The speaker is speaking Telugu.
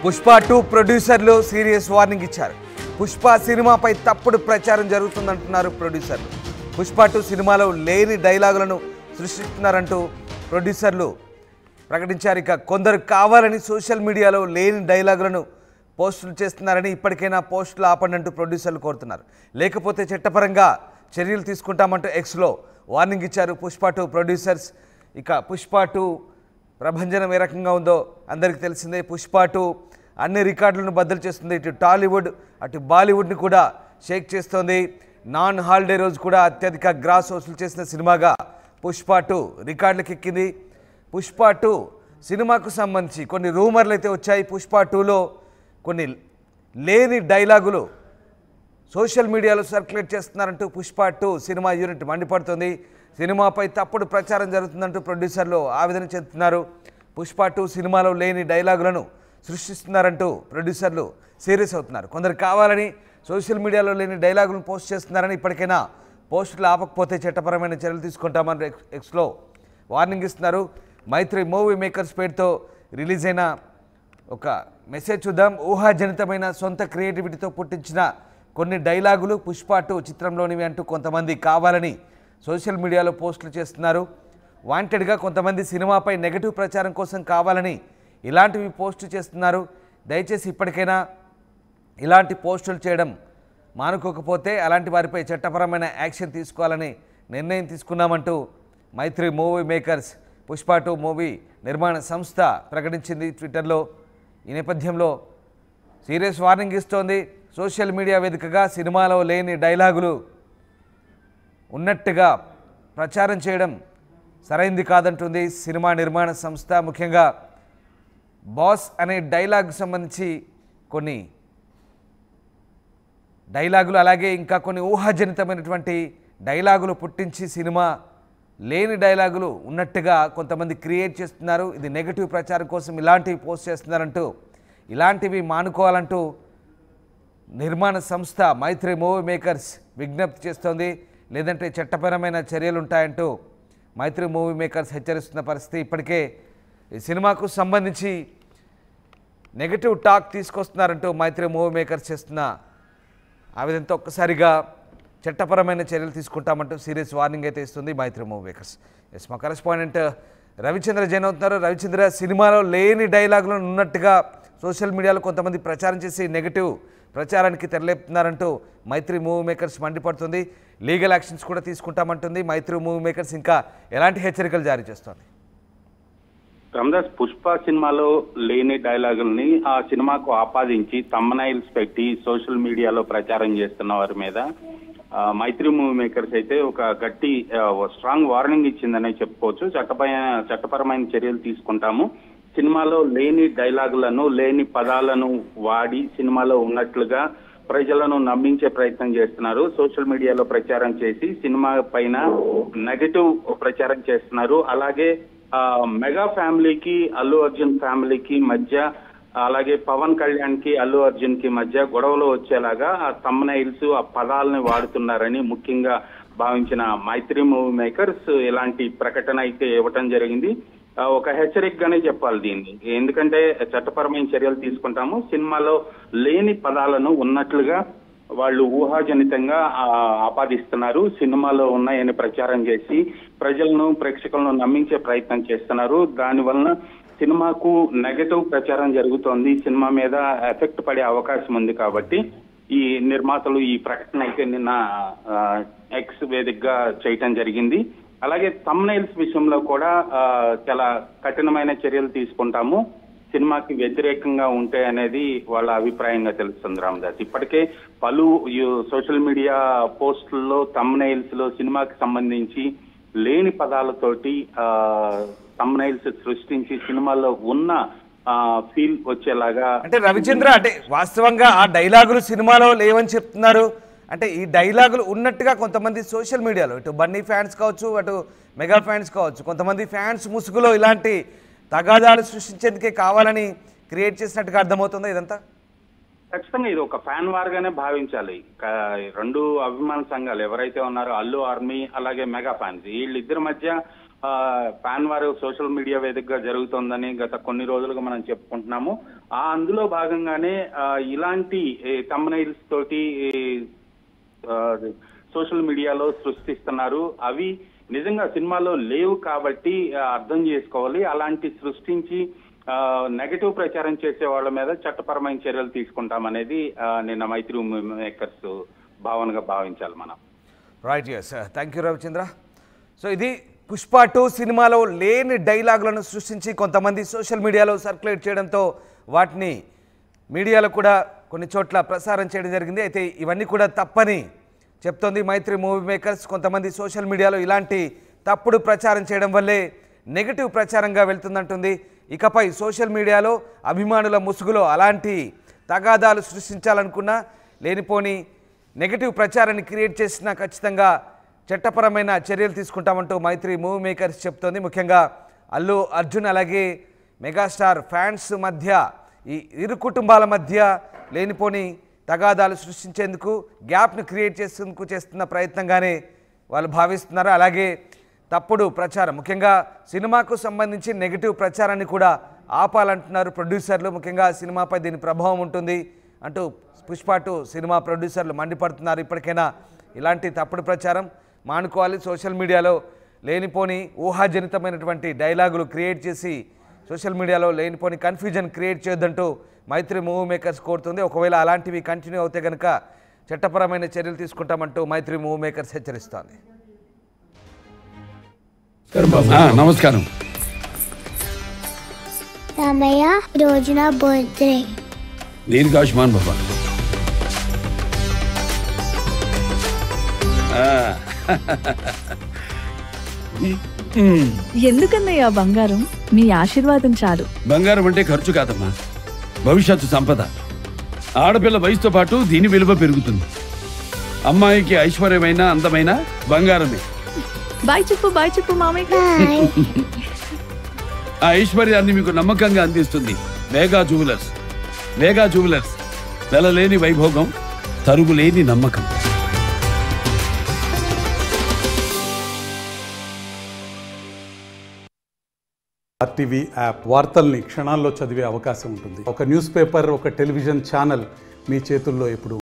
పుష్ప 2 ప్రొడ్యూసర్లు సీరియస్ వార్నింగ్ ఇచ్చారు. పుష్ప సినిమాపై తప్పుడు ప్రచారం జరుగుతుందంటున్నారు ప్రొడ్యూసర్లు. పుష్ప 2 సినిమాలో లేని డైలాగులను సృష్టిస్తున్నారంటూ ప్రొడ్యూసర్లు ప్రకటించారు. ఇక కొందరు కావాలని సోషల్ మీడియాలో లేని డైలాగులను పోస్టులు చేస్తున్నారని, ఇప్పటికైనా పోస్టులు ఆపండి అంటూ ప్రొడ్యూసర్లు కోరుతున్నారు. లేకపోతే చట్టపరంగా చర్యలు తీసుకుంటామంటూ ఎక్స్లో వార్నింగ్ ఇచ్చారు పుష్ప 2 ప్రొడ్యూసర్స్. ఇక పుష్ప 2 ప్రభంజనం ఏ రకంగా ఉందో అందరికీ తెలిసిందే. పుష్ప 2 అన్ని రికార్డులను బద్దలు చేస్తుంది. ఇటు టాలీవుడ్ అటు బాలీవుడ్ని కూడా షేక్ చేస్తోంది. నాన్ హాలిడే రోజు కూడా అత్యధిక గ్రాస్ వసూలు చేసిన సినిమాగా పుష్ప 2 రికార్డులకు ఎక్కింది. పుష్ప 2 సినిమాకు సంబంధించి కొన్ని రూమర్లు అయితే వచ్చాయి. పుష్ప 2లో కొన్ని లేని డైలాగులు సోషల్ మీడియాలో సర్క్యులేట్ చేస్తున్నారంటూ పుష్ప 2 సినిమా యూనిట్ మండిపడుతుంది. సినిమాపై తప్పుడు ప్రచారం జరుగుతుందంటూ ప్రొడ్యూసర్లు ఆవేదన చెందుతున్నారు. పుష్ప 2 సినిమాలో లేని డైలాగులను సృష్టిస్తున్నారంటూ ప్రొడ్యూసర్లు సీరియస్ అవుతున్నారు. కొందరు కావాలని సోషల్ మీడియాలో లేని డైలాగులను పోస్ట్ చేస్తున్నారని, ఇప్పటికైనా పోస్టులు ఆపకపోతే చట్టపరమైన చర్యలు తీసుకుంటామని ఎక్స్లో వార్నింగ్ ఇస్తున్నారు. మైత్రి మూవీ మేకర్స్ పేరుతో రిలీజ్ అయిన ఒక మెసేజ్ చూద్దాం. ఊహాజనితమైన సొంత క్రియేటివిటీతో పుట్టించిన కొన్ని డైలాగులు పుష్ప 2 చిత్రంలోనివి అంటూ కొంతమంది కావాలని సోషల్ మీడియాలో పోస్టులు చేస్తున్నారు. వాంటెడ్గా కొంతమంది సినిమాపై నెగటివ్ ప్రచారం కోసం కావాలని ఇలాంటివి పోస్టు చేస్తున్నారు. దయచేసి ఇప్పటికైనా ఇలాంటి పోస్టులు చేయడం మానుకోకపోతే అలాంటి వారిపై చట్టపరమైన యాక్షన్ తీసుకోవాలని నిర్ణయం తీసుకున్నామంటూ మైత్రి మూవీ మేకర్స్ పుష్ప 2 మూవీ నిర్మాణ సంస్థ ప్రకటించింది ట్విట్టర్లో. ఈ నేపథ్యంలో సీరియస్ వార్నింగ్ ఇస్తోంది. సోషల్ మీడియా వేదికగా సినిమాలో లేని డైలాగులు ఉన్నట్టుగా ప్రచారం చేయడం సరైంది కాదంటుంది సినిమా నిర్మాణ సంస్థ. ముఖ్యంగా బాస్ అనే డైలాగ్కు సంబంధించి కొన్ని డైలాగులు, అలాగే ఇంకా కొన్ని ఊహాజనితమైనటువంటి డైలాగులు పుట్టించి సినిమా లేని డైలాగులు ఉన్నట్టుగా కొంతమంది క్రియేట్ చేస్తున్నారు. ఇది నెగటివ్ ప్రచారం కోసం ఇలాంటివి పోస్ట్ చేస్తున్నారంటూ, ఇలాంటివి మానుకోవాలంటూ నిర్మాణ సంస్థ మైత్రి మూవీ మేకర్స్ విజ్ఞప్తి చేస్తోంది. లేదంటే చట్టపరమైన చర్యలు ఉంటాయంటూ మైత్రి మూవీ మేకర్స్ హెచ్చరిస్తున్న పరిస్థితి. ఇప్పటికే ఈ సినిమాకు సంబంధించి నెగటివ్ టాక్ తీసుకొస్తున్నారంటూ మైత్రి మూవీ మేకర్స్ చేస్తున్న ఆవేదనతో ఒక్కసారిగా చట్టపరమైన చర్యలు తీసుకుంటామంటూ సీరియస్ వార్నింగ్ అయితే ఇస్తుంది మైత్రి మూవీ మేకర్స్. ఎస్, మా కరెస్పాండెంట్ రవిచంద్ర జైన్ అవుతున్నారు. రవిచంద్ర, సినిమాలో లేని డైలాగులను ఉన్నట్టుగా సోషల్ మీడియాలో కొంతమంది ప్రచారం చేసి నెగటివ్ ప్రచారానికి తెరలేపుతున్నారంటూ మైత్రి మూవీ మేకర్స్ మండిపడుతుంది. లీగల్ యాక్షన్స్ కూడా తీసుకుంటామంటుంది మైత్రి మూవీ మేకర్స్. ఇంకా ఎలాంటి హెచ్చరికలు జారీ చేస్తోంది? రామదాస్, పుష్ప సినిమాలో లేని డైలాగుల్ని ఆ సినిమాకు ఆపాదించి థంబ్నైల్స్ పెట్టి సోషల్ మీడియాలో ప్రచారం చేస్తున్న వారి మీద మైత్రి మూవీ మేకర్స్ అయితే ఒక గట్టి స్ట్రాంగ్ వార్నింగ్ ఇచ్చిందనే చెప్పుకోవచ్చు. చట్టపరమైన చర్యలు తీసుకుంటాము. సినిమాలో లేని డైలాగులను, లేని పదాలను వాడి సినిమాలో ఉన్నట్లుగా ప్రజలను నమ్మించే ప్రయత్నం చేస్తున్నారు. సోషల్ మీడియాలో ప్రచారం చేసి సినిమా పైన నెగటివ్ ప్రచారం చేస్తున్నారు. అలాగే మెగా ఫ్యామిలీకి, అల్లు అర్జున్ ఫ్యామిలీకి మధ్య, అలాగే పవన్ కళ్యాణ్ కి, అల్లు అర్జున్ కి మధ్య గొడవలు వచ్చేలాగా ఆ థంబ్నైల్స్, ఆ పదాలని వాడుతున్నారని ముఖ్యంగా భావించిన మైత్రి మూవీ మేకర్స్ ఇలాంటి ప్రకటన అయితే ఇవ్వటం జరిగింది. ఒక హెచ్చరికగానే చెప్పాలి దీన్ని. ఎందుకంటే చట్టపరమైన చర్యలు తీసుకుంటాము. సినిమాలో లేని పదాలను ఉన్నట్లుగా వాళ్ళు ఊహాజనితంగా ఆపాదిస్తున్నారు. సినిమాలో ఉన్నాయని ప్రచారం చేసి ప్రజలను, ప్రేక్షకులను నమ్మించే ప్రయత్నం చేస్తున్నారు. దానివలన సినిమాకు నెగటివ్ ప్రచారం జరుగుతోంది. సినిమా మీద ఎఫెక్ట్ పడే అవకాశం ఉంది. కాబట్టి ఈ నిర్మాతలు ఈ ప్రకటన అయితే నిన్న ఎక్స్ వేదికగా చేయటం జరిగింది. అలాగే థంబ్నైల్స్ విషయంలో కూడా చాలా కఠినమైన చర్యలు తీసుకుంటాము. సినిమాకి వ్యతిరేకంగా ఉంటే అనేది వాళ్ళ అభిప్రాయంగా తెలుస్తుంది రామదాస్. ఇప్పటికే పలు సోషల్ మీడియా పోస్టుల్లో, థంబ్నైల్స్ లో సినిమాకి సంబంధించి లేని పదాలతోటి థంబ్నైల్స్ సృష్టించి సినిమాలో ఉన్న ఫీల్ వచ్చేలాగా. అంటే రవిచంద్ర, అంటే వాస్తవంగా ఆ డైలాగులు సినిమాలో లేవని చెప్తున్నారు. అంటే ఈ డైలాగులు ఉన్నట్టుగా కొంతమంది సోషల్ మీడియాలో, ఇటు బన్నీ ఫ్యాన్స్ కావచ్చు, అటు మెగా ఫ్యాన్స్ కావచ్చు, కొంతమంది ఫ్యాన్స్ ముసుగులో ఇలాంటి తగాదాలు సృష్టించేందుకే కావాలని క్రియేట్ చేసినట్టుగా అర్థమవుతుందా ఇదంతా? ఖచ్చితంగా ఇది ఒక ఫ్యాన్ వార్గానే భావించాలి. రెండు అభిమాన సంఘాలు ఎవరైతే ఉన్నారో, అల్లు ఆర్మీ అలాగే మెగా ఫ్యాన్స్, వీళ్ళిద్దరి మధ్య ఫ్యాన్ వారు సోషల్ మీడియా వేదికగా జరుగుతోందని గత కొన్ని రోజులుగా మనం చెప్పుకుంటున్నాము. అందులో భాగంగానే ఇలాంటి థంబ్నెయిల్స్ తోటి సోషల్ మీడియాలో సృష్టిస్తున్నారు. అవి నిజంగా సినిమాలో లేవు కాబట్టి అర్థం చేసుకోవాలి. అలాంటి సృష్టించి నెగటివ్ ప్రచారం చేసే వాళ్ళ మీద చట్టపరమైన చర్యలు తీసుకుంటామనేది నిన్న మైత్రి మేకర్స్ భావనగా భావించాలి మనం. Right, yes, thank you Ravichandra. So ఇది పుష్ప 2 సినిమాలో లేని డైలాగులను సృష్టించి కొంతమంది సోషల్ మీడియాలో సర్క్యులేట్ చేయడంతో వాటిని మీడియాలో కూడా కొన్ని చోట్ల ప్రసారం చేయడం జరిగింది. అయితే ఇవన్నీ కూడా తప్పని చెప్తోంది మైత్రి మూవీ మేకర్స్. కొంతమంది సోషల్ మీడియాలో ఇలాంటి తప్పుడు ప్రచారం చేయడం వల్లే నెగిటివ్ ప్రచారంగా వెళ్తుందంటుంది. ఇకపై సోషల్ మీడియాలో అభిమానుల ముసుగులో అలాంటి తగాదాలు సృష్టించాలనుకున్నా, లేనిపోని నెగిటివ్ ప్రచారాన్ని క్రియేట్ చేసినా ఖచ్చితంగా చట్టపరమైన చర్యలు తీసుకుంటామంటూ మైత్రి మూవీ మేకర్స్ చెప్తోంది. ముఖ్యంగా అల్లు అర్జున్ అలాగే మెగాస్టార్ ఫ్యాన్స్ మధ్య, ఈ ఇరు కుటుంబాల మధ్య లేనిపోని తగాదాలు సృష్టించేందుకు, గ్యాప్ను క్రియేట్ చేసేందుకు చేస్తున్న ప్రయత్నంగానే వాళ్ళు భావిస్తున్నారు. అలాగే తప్పుడు ప్రచారం, ముఖ్యంగా సినిమాకు సంబంధించి నెగిటివ్ ప్రచారాన్ని కూడా ఆపాలంటున్నారు ప్రొడ్యూసర్లు. ముఖ్యంగా సినిమాపై దీని ప్రభావం ఉంటుంది అంటూ పుష్ప 2 సినిమా ప్రొడ్యూసర్లు మండిపడుతున్నారు. ఇప్పటికైనా ఇలాంటి తప్పుడు ప్రచారం మానుకోవాలి. సోషల్ మీడియాలో లేనిపోని ఊహాజనితమైనటువంటి డైలాగులు క్రియేట్ చేసి సోషల్ మీడియాలో లేనిపోని కన్ఫ్యూజన్ క్రియేట్ చేయొద్దంటూ మైత్రి మూవీ మేకర్స్ కోరుతుంది. ఒకవేళ అలాంటివి కంటిన్యూ అవుతే కనుక చట్టపరమైన చర్యలు తీసుకుంటామంటూ మైత్రి మూవీ మేకర్స్ హెచ్చరిస్తోంది. నమస్కారం. రామయ్య, రోజు నా బర్త్డే. దీర్ఘాయుష్మాన్ బాబా. ఎందుకన్నయ్యా బంగారం? మీ ఆశీర్వాదం చాలు. బంగారం అంటే ఖర్చు కాదమ్మా, భవిష్యత్తు సంపద. ఆడపిల్ల వయసుతో పాటు దీని విలువ పెరుగుతుంది. అమ్మాయికి ఐశ్వర్యమైన అందమైన బంగారమే. బాయ్ చెప్పు మామయ్య. బాయ్. ఆ ఐశ్వర్యాన్ని మీకు నమ్మకంగా అందిస్తుంది వేగా జ్యువెలర్స్. వేగా జ్యువెలర్స్, వెలలేని వైభోగం, తరుగులేని నమ్మకం. RTV యాప్ వార్తల్ని క్షణాల్లో చదివే అవకాశం ఉంటుంది. ఒక న్యూస్ పేపర్, ఒక టెలివిజన్ ఛానల్ మీ చేతుల్లో ఎప్పుడు